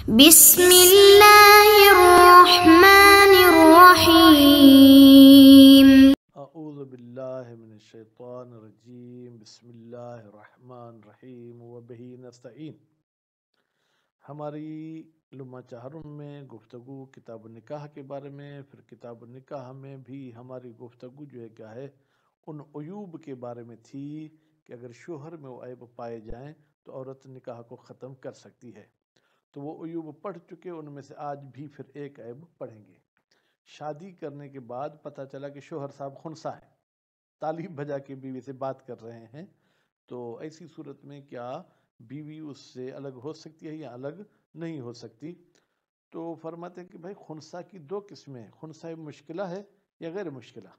بسم اللہ الرحمن الرحیم۔ اعوذ باللہ من الشیطان الرجیم، بسم اللہ الرحمن الرحیم وبہ نستعین۔ ہماری لمحہ چہارم میں گفتگو کتاب النکاح کے بارے میں، پھر کتاب النکاح میں بھی ہماری گفتگو جو ہے کیا ہے، ان عیوب کے بارے میں تھی کہ اگر شوہر میں وہ عیب پائے جائیں تو عورت نکاح کو ختم کر سکتی ہے۔ تو وہ عیوب پڑھ چکے، ان میں سے آج بھی پھر ایک عیب پڑھیں گے۔ شادی کرنے کے بعد پتہ چلا کہ شوہر صاحب خنثی ہے، تالی بجا کے بیوی سے بات کر رہے ہیں، تو ایسی صورت میں کیا بیوی اس سے الگ ہو سکتی ہے یا الگ نہیں ہو سکتی؟ تو فرماتے ہیں کہ بھائی خنثی کی دو قسمیں ہیں، خنثی مشکلہ ہے یا غیر مشکلہ۔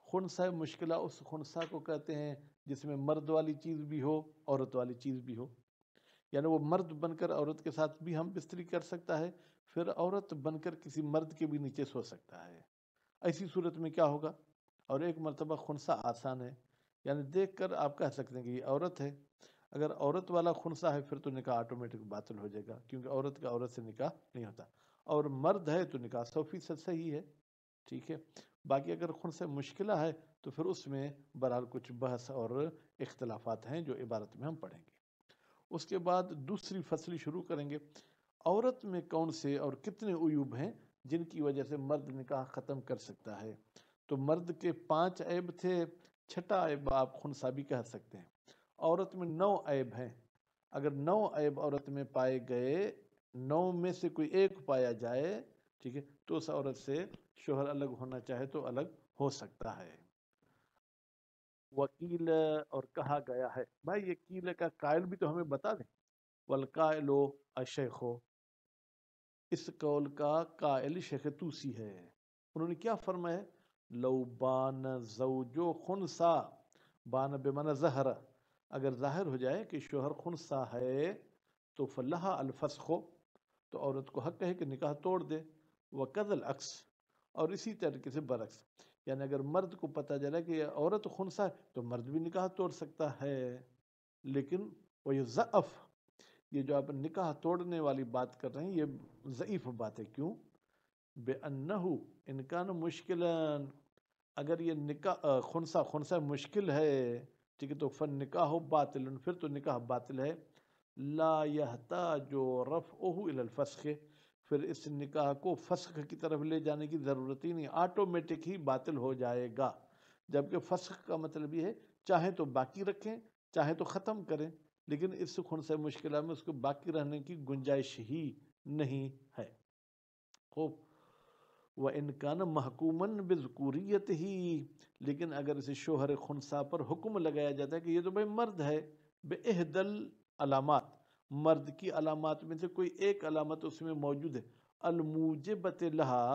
خنثی مشکلہ اس خنثی کو کہتے ہیں جس میں مرد والی چیز بھی ہو، عورت والی چیز بھی ہو، یعنی وہ مرد بن کر عورت کے ساتھ بھی ہم بستری کر سکتا ہے، پھر عورت بن کر کسی مرد کے بھی نیچے سو سکتا ہے۔ ایسی صورت میں کیا ہوگا؟ اور ایک مرتبہ خنثی آسان ہے، یعنی دیکھ کر آپ کہہ سکتے ہیں کہ یہ عورت ہے۔ اگر عورت والا خنثی ہے پھر تو نکاح آٹومیٹک باطل ہو جائے گا، کیونکہ عورت کا عورت سے نکاح نہیں ہوتا، اور مرد ہے تو نکاح 100% صحیح ہے، ٹھیک ہے۔ باقی اگر خنثی مشکلہ ہے تو پھر اس میں بہرحال کچھ بحث اور اختلافات ہیں جو عبارت میں ہم پڑھیں گے۔ اس کے بعد دوسری فصل شروع کریں گے، عورت میں کون سے اور کتنے عیوب ہیں جن کی وجہ سے مرد نکاح ختم کر سکتا ہے۔ تو مرد کے 5 عیب تھے، چھٹا عیب آپ خنثی بھی کہہ سکتے ہیں۔ عورت میں 9 عیب ہیں، اگر 9 عیب عورت میں پائے گئے، 9 میں سے کوئی ایک پایا جائے، ٹھیک ہے، تو اس عورت سے شوہر الگ ہونا چاہے تو الگ ہو سکتا ہے۔ وکیل اور کہا گیا ہے، بھائی یہ کیل کا قائل بھی تو ہمیں بتا دیں۔ والقائل الشیخ، اس قول کا قائل شیخ توسی ہے۔ انہوں نے کیا فرمایا؟ لو بان زوجو خنثی، بان بمعنی ظہر، اگر ظاہر ہو جائے کہ شوہر خنثی ہے تو فلہا الفسخ، تو عورت کو حق ہے کہ نکاح توڑ دے۔ وکذا العکس، اور اسی طریقے سے برعکس، یعنی اگر مرد کو پتہ چلا کہ یہ عورت خنثی ہے تو مرد بھی نکاح توڑ سکتا ہے۔ لیکن ویضعف، یہ جو آپ نکاح توڑنے والی بات کر رہے ہیں یہ ضعیف بات ہے۔ کیوں؟ بِأَنَّهُ إِنْ كَانَ مُشْكِلًا، اگر یہ نکاح خنثی مشکل ہے، ٹھیک ہے، تو فالنکاح باطل، پھر تو نکاح باطل ہے۔ لا يحتاج رفعه إلى الفسخ، پھر اس نکاح کو فسخ کی طرف لے جانے کی ضرورت ہی نہیں، آٹومیٹک ہی باطل ہو جائے گا۔ جبکہ فسخ کا مطلب یہ ہے چاہے تو باقی رکھیں چاہے تو ختم کریں، لیکن اس خنثی مشکلہ میں اس کو باقی رہنے کی گنجائش ہی نہیں ہے۔ خوب، وَإِنْ كَانَ مَحْكُومًا بِذُكُورِيَّتِهِ، لیکن اگر اسے شوہر خنثی پر حکم لگایا جاتا ہے کہ یہ تو بھائی مرد ہے، بِإِحْدَى العلامات، مرد کی علامات میں سے کوئی ایک علامت اس میں موجود ہے، الموجبۃ لہا،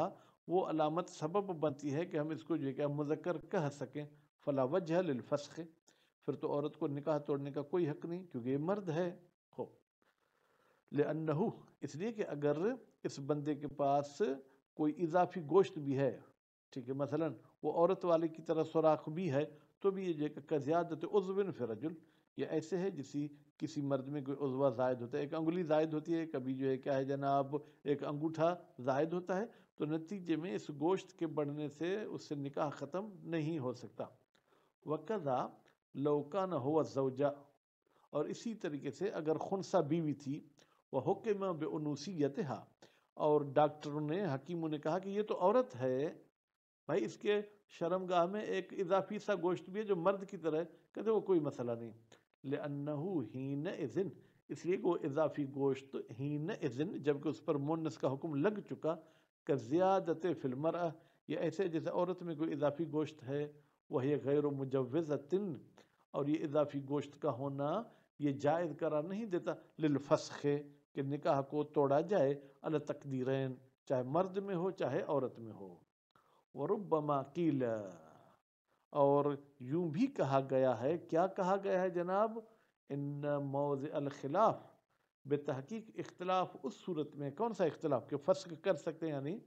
وہ علامت سبب بنتی ہے کہ ہم اس کو جو کہ مذکر کہہ سکیں، فلا وجہ للفسخ، پھر تو عورت کو نکاح توڑنے کا کوئی حق نہیں کیونکہ یہ مرد ہے۔ خوب، لأنہ، اس لیے کہ اگر اس بندے کے پاس کوئی اضافی گوشت بھی ہے، ٹھیک ہے، مثلا وہ عورت والے کی طرح سوراخ بھی ہے، تو بھی یہ جو کہ زیادت عضو فی رجل، یہ ایسے ہے کسی مرد میں کوئی عضو زائد ہوتا ہے، ایک انگلی زائد ہوتی ہے، کبھی جو ہے کیا ہے جناب ایک انگوٹھا زائد ہوتا ہے، تو نتیجے میں اس گوشت کے بڑھنے سے اس سے نکاح ختم نہیں ہو سکتا۔ وَكَذَا لَوْ كَانَ هُوَ الزَّوْجَ، اور اسی طریقے سے اگر خنثی بیوی تھی، وَحُكِمَ بِأُنُوثِيَّتِهَا، اور ڈاکٹروں نے حکیموں نے کہا کہ یہ تو عورت ہے، بھائی اس کے شرمگاہ میں ایک اضافی سا گوشت بھی ہے جو مرد کی طرح ہے، کہتے وہ کوئی مسئلہ نہیں۔ لِأَنَّهُ حِينَئِذٍ، اس لیے کہ وہ اضافی گوشت حِينَئِذٍ، جبکہ اس پر مونس کا حکم لگ چکا، كَزِيَادَةِ فِي الْمَرْأَةِ، یہ ایسے جیسے عورت میں کوئی اضافی گوشت ہے، وَهِيَ غَيْرُ مُجَوِّزَةٍ، اور یہ اضافی گوشت کا ہونا یہ جائز قرار نہیں دیتا للفسخ، کہ نکاح کو توڑا جائے، علی تقدیرین، چاہے مرد میں ہو چاہے عورت میں ہو۔ وربما قیل، اور یوں بھی کہا گیا ہے، کیا کہا گیا ہے جناب؟ ان موضع الخلاف، بتحقیق اختلاف اس صورت میں، کون سا اختلاف؟ کہ فسخ کر سکتے ہیں، یعنی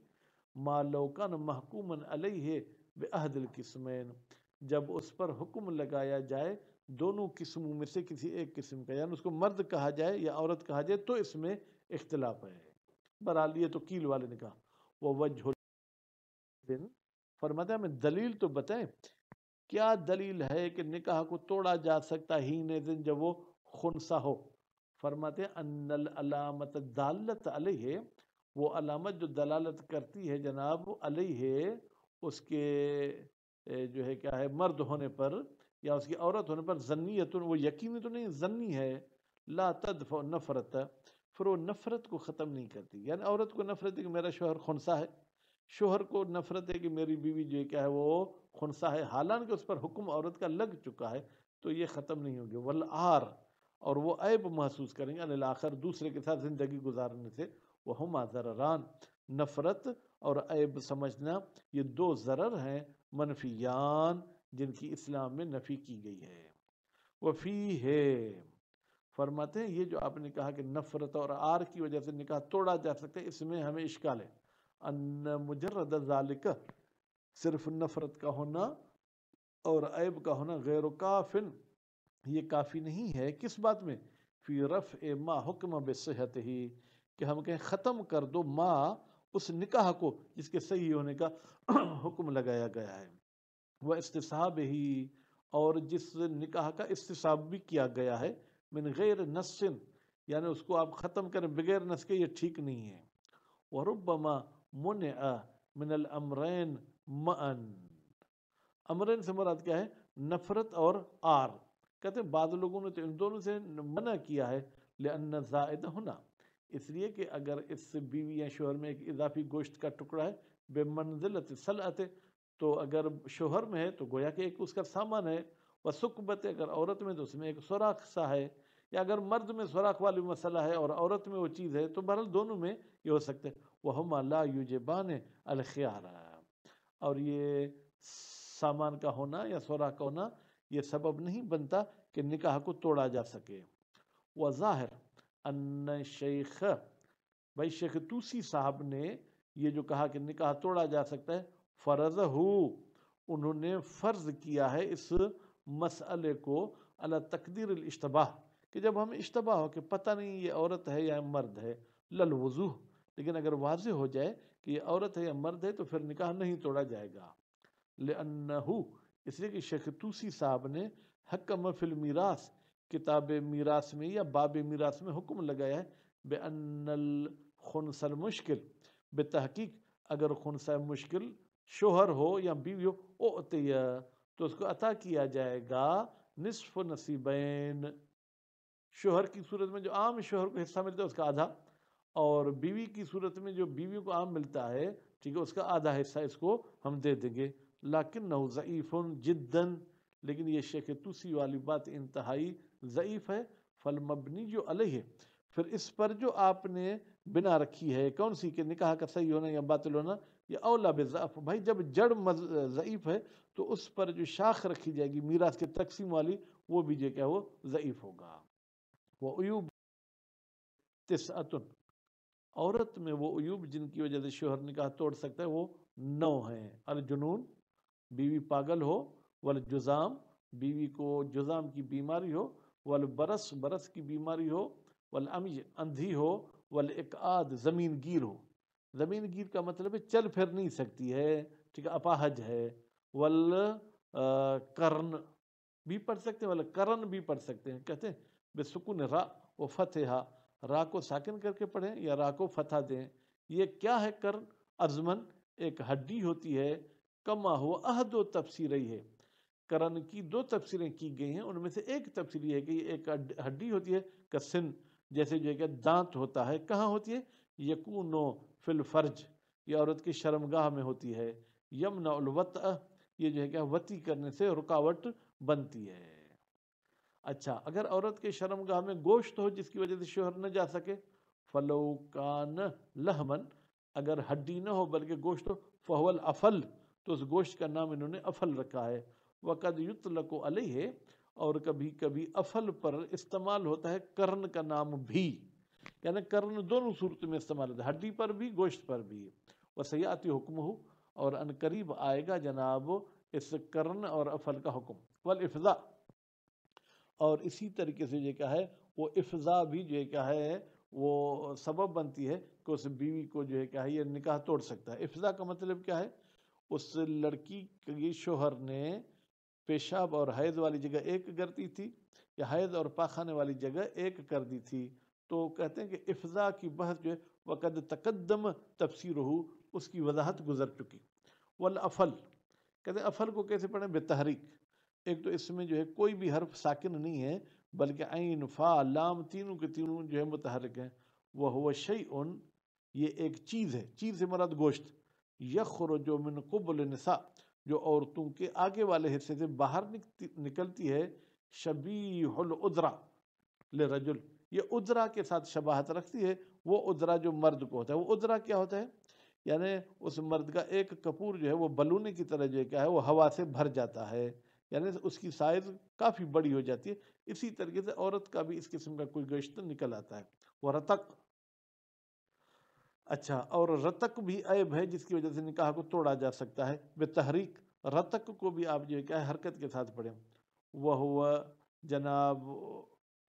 ما لو کان محکوما علیہ بعہد القسمین، جب اس پر حکم لگایا جائے دونوں قسموں میں سے کسی ایک قسم کا، یعنی اس کو مرد کہا جائے یا عورت کہا جائے تو اس میں اختلاف ہے۔ بہرحال یہ تو کیل والے نے کہا وہ وجہ دن فرماتا ہے ہمیں دلیل تو بتائیں کیا دلیل ہے کہ نکاح کو توڑا جا سکتا ہی دن جب وہ خنثی ہو. فرماتے ہیں ان العلامت دالت علیہ وہ علامت جو دلالت کرتی ہے جناب علیہ اس کے جو ہے کیا ہے مرد ہونے پر یا اس کی عورت ہونے پر ظنیت وہ یقینی تو نہیں ظنی ہے لا تدفع نفرت پھر وہ نفرت کو ختم نہیں کرتی. یعنی عورت کو نفرت ہے کہ میرا شوہر خنثی ہے شوہر کو نفرت ہے کہ میری بیوی جو کیا ہے وہ خنثی ہے حالانکہ اس پر حکم عورت کا لگ چکا ہے تو یہ ختم نہیں ہوگی. والعار اور وہ عیب محسوس کریں گے الآخر دوسرے کے ساتھ زندگی گزارنے سے وہما ضرران نفرت اور عیب سمجھنا یہ دو ضرر ہیں منفیان جن کی اسلام میں نفی کی گئی ہے. وفی ہے فرماتے ہیں یہ جو آپ نے کہا کہ نفرت اور عار کی وجہ سے نکاح توڑا جا سکتا ہے اس میں ہمیں اشکال ہے. ان مجرد ذالک صرف نفرت کا ہونا اور عیب کا ہونا غیر کافن یہ کافی نہیں ہے. کس بات میں فی رفع ما حکم بصحت ہی کہ ہم کہیں ختم کر دو ما اس نکاح کو جس کے صحیح ہونے کا حکم لگایا گیا ہے. وہ استصحاب ہی اور جس نکاح کا استصحاب بھی کیا گیا ہے من غیر نص یعنی اس کو آپ ختم کریں بغیر نص کے یہ ٹھیک نہیں ہے. وربما منع من الامرین معا امرین سے مراد کیا ہے نفرت اور آر کہتے ہیں بعض لوگوں نے تو ان دونوں سے منع کیا ہے لأن زائد ہونا اس لیے کہ اگر اس بیوی یا شوہر میں ایک اضافی گوشت کا ٹکڑا ہے بے منزلت صلعت تو اگر شوہر میں ہے تو گویا کہ ایک اس کا سامان ہے وسکبت اگر عورت میں تو اس میں ایک سوراخ سا ہے یا اگر مرد میں سوراخ والی مسئلہ ہے اور عورت میں وہ چیز ہے تو بہرحال دونوں میں یہ ہو سکتے وہما لا یوجبان الخیار اور یہ سامان کا ہونا یا سوراخ کا ہونا یہ سبب نہیں بنتا کہ نکاح کو توڑا جا سکے. وظاہر ان شیخ بھائی شیخ توسی صاحب نے یہ جو کہا کہ نکاح توڑا جا سکتا ہے فرض ہو انہوں نے فرض کیا ہے اس مسئلے کو علی تقدیر الاشتباہ کہ جب ہمیں اشتباہ ہو کہ پتہ نہیں یہ عورت ہے یا مرد ہے للوضوح لیکن اگر واضح ہو جائے کہ یہ عورت ہے یا مرد ہے تو پھر نکاح نہیں توڑا جائے گا. لأنہو اس لیے کہ شیخ توسی صاحب نے حکم فی المیراث کتاب میراث میں یا باب میراث میں حکم لگایا ہے بأن الخنث المشکل بتحقیق اگر خنثی مشکل شوہر ہو یا بیوی ہو اعطیہ تو اس کو عطا کیا جائے گا نصف نصیبین شوہر کی صورت میں جو عام شوہر کو حصہ ملتا ہے اس کا آدھا اور بیوی کی صورت میں جو بیوی کو عام ملتا ہے ٹھیک ہے اس کا آدھا حصہ اس کو ہم دے دیں گے. لیکنہ ضعیف جدا لیکن یہ شیخ توسی والی بات انتہائی ضعیف ہے. فالمبنی جو علیہ پھر اس پر جو آپ نے بنا رکھی ہے کون سی کہ نکاح کا صحیح ہونا یا باطل ہونا یہ اولا بضعف بھائی جب جڑ ضعیف ہے تو اس پر جو شاخ رکھی جائے گی میراث کے تقسیم والی وہ بھی جو کیا وہ ضعیف ہوگا. وہ عیوب تسعۃ عورت میں وہ عیوب جن کی وجہ سے شوہر نکاح توڑ سکتا ہے وہ 9 ہیں. الجنون بیوی پاگل ہو والجزام بیوی کو جزام کی بیماری ہو والبرس برس کی بیماری ہو والعمی اندھی ہو والاقعاد زمین گیر ہو زمین گیر کا مطلب ہے چل پھر نہیں سکتی ہے ٹھیک ہے اپاہج ہے والقرن بھی پڑھ سکتے ہیں والقرن بھی پڑھ سکتے ہیں کہتے ہیں بسکون را و فتحہ را کو ساکن کر کے پڑھیں یا را کو فتح دیں. یہ کیا ہے کرن ازمن ایک ہڈی ہوتی ہے کما ہوا عہد و تفسیر ہے کرن کی 2 تفسیریں کی گئی ہیں ان میں سے ایک تفسیر یہ ہے کہ یہ ایک ہڈی ہوتی ہے کسن جیسے جو ہے کہ دانت ہوتا ہے کہاں ہوتی ہے یکونو فی الفرج یہ عورت کی شرمگاہ میں ہوتی ہے یمنع الوطء یہ جو ہے کہ وطی کرنے سے رکاوٹ بنتی ہے. اچھا اگر عورت کے شرمگاہ میں گوشت ہو جس کی وجہ سے شوہر نہ جا سکے فلو کان لحمن اگر ہڈی نہ ہو بلکہ گوشت ہو فہو الافل تو اس گوشت کا نام انہوں نے افل رکھا ہے. وقد یطلق علیہ اور کبھی کبھی افل پر استعمال ہوتا ہے کرن کا نام بھی یعنی کرن دونوں صورت میں استعمال ہوتا ہے ہڈی پر بھی گوشت پر بھی. وسیاتی حکم ہو اور ان قریب آئے گا جناب اس کرن اور افل کا حکم. والافضاء اور اسی طریقے سے یہ کیا ہے وہ افضا بھی جو کیا ہے وہ سبب بنتی ہے کہ اس بیوی کو جو ہے کیا ہے یہ نکاح توڑ سکتا ہے۔ افضا کا مطلب کیا ہے؟ اس لڑکی کے شوہر نے پیشاب اور حیض والی جگہ ایک کر دی تھی یا حیض اور پاخانے والی جگہ ایک کر دی تھی، تو کہتے ہیں کہ افضا کی بحث جو ہے وقد تقدم تفسیرہ، اس کی وضاحت گزر چکی۔ والافل، کہتے ہیں افل کو کیسے پڑھیں؟ بتحریک۔ ایک تو اس میں جو ہے کوئی بھی حرف ساکن نہیں ہے بلکہ عین فا لام تینوں کے تینوں جو ہے متحرک ہیں۔ وہو شیء، یہ ایک چیز ہے، چیز سے مراد گوشت، یخرج من قبل النساء، جو عورتوں کے آگے والے حصے سے باہر نکلتی ہے، شبیح العذرا لرجل، یہ عذرا کے ساتھ شباہت رکھتی ہے، وہ عذرا جو مرد کو ہوتا ہے۔ وہ عذرا کیا ہوتا ہے؟ یعنی اس مرد کا ایک کپور جو ہے وہ بلونے کی طرح جو ہے کیا ہے وہ ہوا سے بھر جاتا ہے، یعنی اس کی سائز کافی بڑی ہو جاتی ہے۔ اسی طریقے سے عورت کا بھی اس قسم کا کوئی گوشت نکل آتا ہے۔ وہ رتق، اچھا، اور رتق بھی عیب ہے جس کی وجہ سے نکاح کو توڑا جا سکتا ہے بتحریک۔ رتق کو بھی آپ جو ہے کیا ہے حرکت کے ساتھ پڑھیں۔ وہ جناب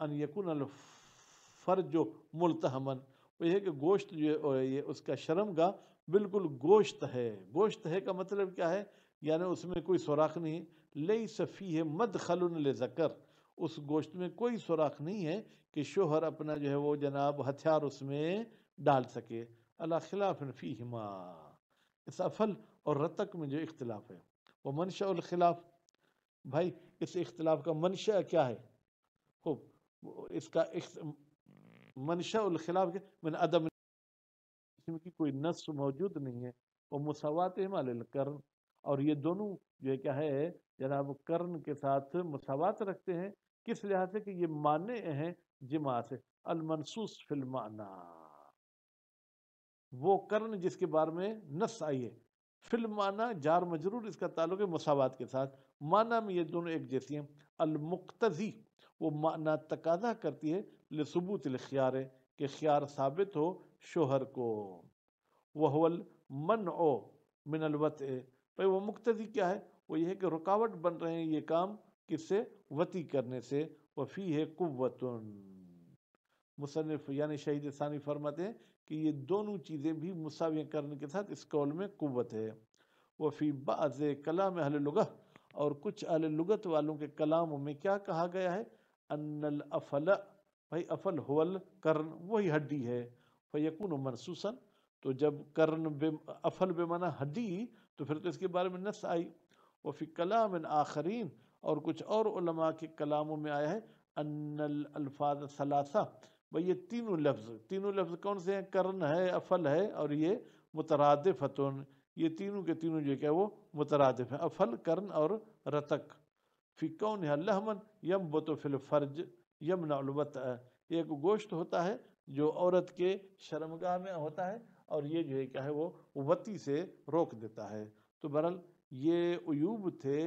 ان یکون الفرج ملتہمن، وہ یہ ہے کہ گوشت جو ہے یہ اس کا شرمگاہ بالکل گوشت ہے۔ گوشت ہے کا مطلب کیا ہے؟ یعنی اس میں کوئی سوراخ نہیں، لیس فیہ مدخل لذکر، اس گوشت میں کوئی سوراخ نہیں ہے کہ شوہر اپنا جو ہے وہ جناب ہتھیار اس میں ڈال سکے۔ علی خلاف فیہما، اس افل اور رتق میں جو اختلاف ہے۔ وہ منشأ الخلاف، بھائی اس اختلاف کا منشأ کیا ہے؟ خوب، اس کا منشأ الخلاف من عدم کی کوئی نص موجود نہیں ہے، وہ مساوات للقرن، اور یہ دونوں جو ہے کیا ہے جناب قرن کے ساتھ مساوات رکھتے ہیں، کس لحاظ سے کہ یہ مانع ہیں جماع سے۔ المنصوص فی المعنی، وہ قرن جس کے بارے میں نص آئی ہے، فی المعنی جار مجرور اس کا تعلق ہے مساوات کے ساتھ، معنی میں یہ دونوں ایک جیسی ہیں۔ المقتضی، وہ معنی تقاضا کرتی ہے لثبوت الخیار، کہ خیار ثابت ہو شوہر کو۔ وہو المنع من الوطء، بھئی وہ مقتضی کیا ہے؟ وہ یہ ہے کہ رکاوٹ بن رہے ہیں یہ کام کس سے؟ وطی کرنے سے۔ وفیہ قوت، مصنف یعنی شہید ثانی فرماتے ہیں کہ یہ دونوں چیزیں بھی مساویہ کرنے کے ساتھ اس قول میں قوت ہے۔ وفی بعض کلام اہل لغہ، اور کچھ اہل لغت والوں کے کلاموں میں کیا کہا گیا ہے؟ ان الافل، بھائی افل هو القرن، وہی ہڈی ہے، فیکون منصوصا، تو جب قرن افل بے معنی ہڈی، تو پھر تو اس کے بارے میں نص آئی۔ وفی کلام آخرین، اور کچھ اور علماء کے کلاموں میں آیا ہے ان الالفاظ ثلاثہ، بھئی یہ تینوں لفظ کون سے ہیں؟ قرن ہے، افل ہے، اور یہ مترادفتن، یہ تینوں کے تینوں جو کہ وہ مترادف ہیں، افل، قرن اور رتق۔ فی کونھا لحما ینبت فی الفرج یمنع الوطء، یہ ایک گوشت ہوتا ہے جو عورت کے شرمگاہ میں ہوتا ہے، اور یہ جو ہے کیا ہے وہ وطی سے روک دیتا ہے۔ تو بہرحال یہ عیوب تھے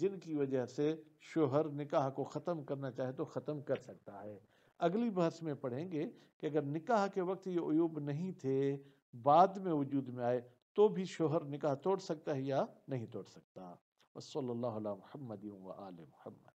جن کی وجہ سے شوہر نکاح کو ختم کرنا چاہے تو ختم کر سکتا ہے۔ اگلی بحث میں پڑھیں گے کہ اگر نکاح کے وقت یہ عیوب نہیں تھے، بعد میں وجود میں آئے، تو بھی شوہر نکاح توڑ سکتا ہے یا نہیں توڑ سکتا۔ وصلی اللہ علی محمد و آل محمد۔